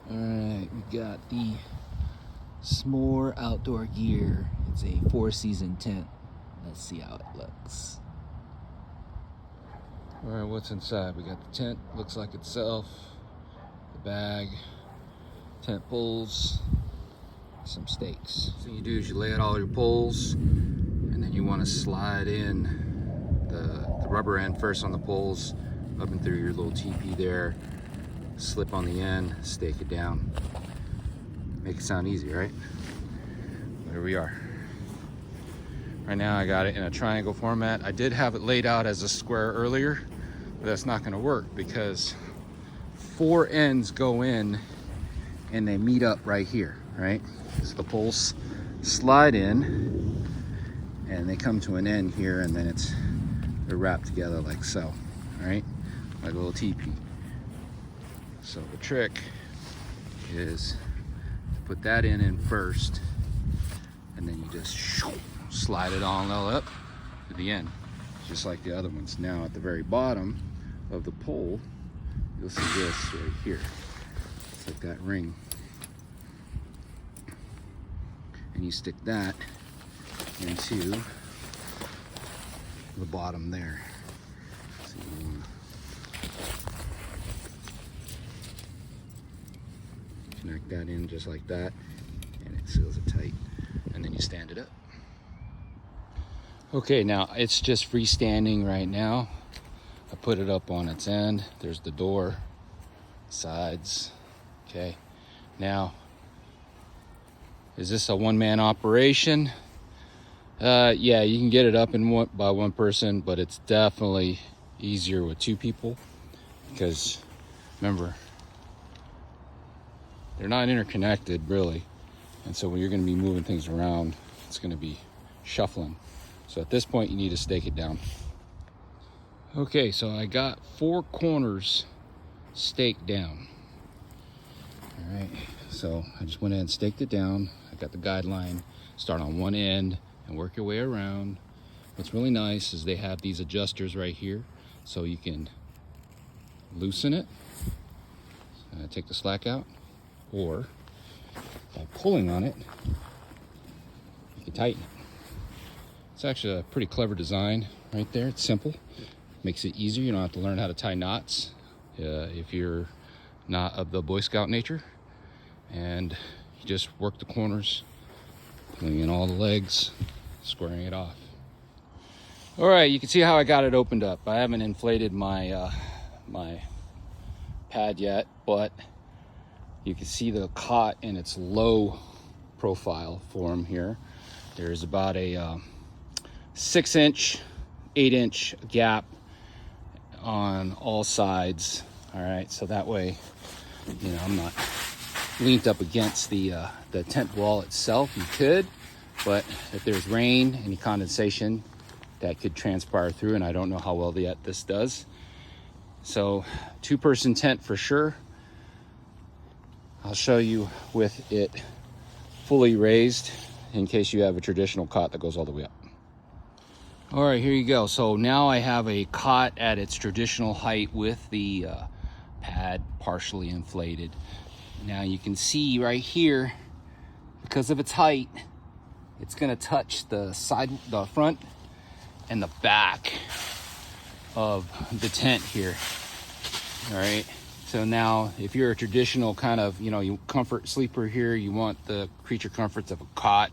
Alright, we got the S'more outdoor gear. It's a 4-season tent. Let's see how it looks. Alright, what's inside? We got the tent, looks like itself, the bag, tent poles, some stakes. So you do is you lay out all your poles, and then you want to slide in the rubber end first on the poles, up and through your little teepee there, slip on the end, stake it down. Make it sound easy, right? There we are. Right now I got it in a triangle format. I did have it laid out as a square earlier, but that's not gonna work because 4 ends go in and they meet up right here, right? So the poles slide in and they come to an end here, and then they're wrapped together like so, all right? Like a little teepee. So the trick is to put that in first, and then you just slide it on up to the end, just like the other ones. Now at the very bottom of the pole, you'll see this right here. It's like that ring. And you stick that into the bottom there. So you want to connect that in just like that, and it seals it tight. And then you stand it up. Okay, now it's just freestanding right now. I put it up on its end. There's the door, sides. Okay, now, is this a one-man operation? Yeah, you can get it up in by one person, but it's definitely easier with 2 people because, remember, they're not interconnected really. And so when you're going to be moving things around, it's going to be shuffling. So at this point, you need to stake it down. Okay, so I got 4 corners staked down. All right, so I just went ahead and staked it down. I got the guideline. Start on one end and work your way around. What's really nice is they have these adjusters right here, so you can loosen it, take the slack out, or by pulling on it, you can tighten it. It's actually a pretty clever design right there. It's simple, makes it easier. You don't have to learn how to tie knots if you're not of the Boy Scout nature. And you just work the corners, pulling in all the legs, squaring it off. All right, you can see how I got it opened up. I haven't inflated my my pad yet, but you can see the cot in its low profile form here. There's about a 6-inch, 8-inch gap on all sides. All right, so that way, you know, I'm not leaned up against the tent wall itself. You could, but if there's rain, any condensation, that could transpire through, and I don't know how well this does. So 2-person tent for sure. I'll show you with it fully raised in case you have a traditional cot that goes all the way up. All right, here you go. So now I have a cot at its traditional height with the pad partially inflated. Now you can see right here, because of its height, it's gonna touch the front and the back of the tent here. All right, so now if you're a traditional kind of, you comfort sleeper here, you want the creature comforts of a cot,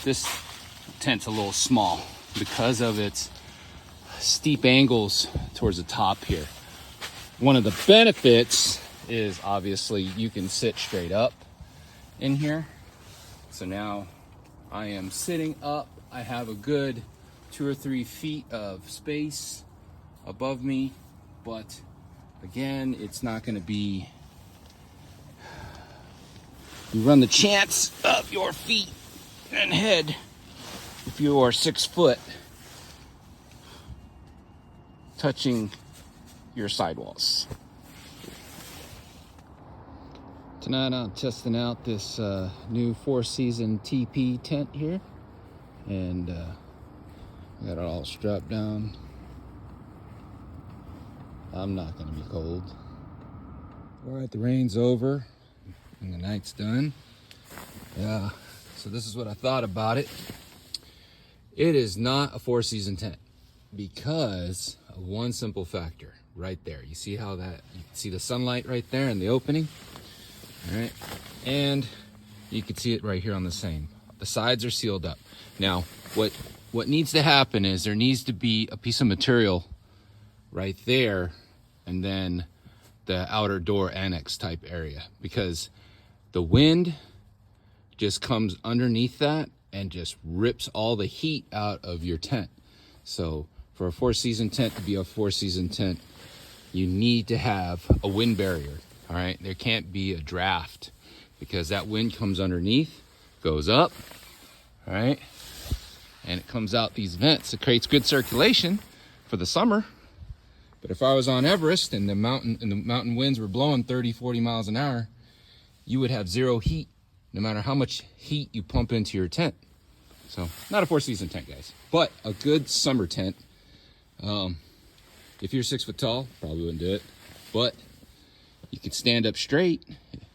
this tent's a little small because of its steep angles towards the top here. One of the benefits is obviously you can sit straight up in here. So now I am sitting up. I have a good 2 or 3 feet of space above me, but again, it's not going to be, you run the chance of your feet and head, if you are 6 foot, touching your sidewalls. Tonight I'm testing out this new 4-season TP tent here, and I got it all strapped down. I'm not gonna be cold. All right, the rain's over and the night's done. Yeah, so this is what I thought about it. It is not a 4-season tent because of one simple factor right there. You see how that, you can see the sunlight right there in the opening, all right? And you can see it right here on the same. The sides are sealed up. Now, what needs to happen is there needs to be a piece of material right there and then the outer door annex type area, because the wind just comes underneath that and just rips all the heat out of your tent. So for a 4-season tent to be a 4-season tent, you need to have a wind barrier, all right? There can't be a draft because that wind comes underneath, goes up, all right? And it comes out these vents. It creates good circulation for the summer. But if I was on Everest and the mountain winds were blowing 30, 40 miles an hour, you would have zero heat, no matter how much heat you pump into your tent. So, not a 4-season tent, guys, but a good summer tent. If you're 6 foot tall, probably wouldn't do it, but you could stand up straight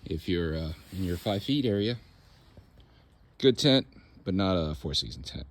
if you're in your 5 feet area. Good tent, but not a 4-season tent.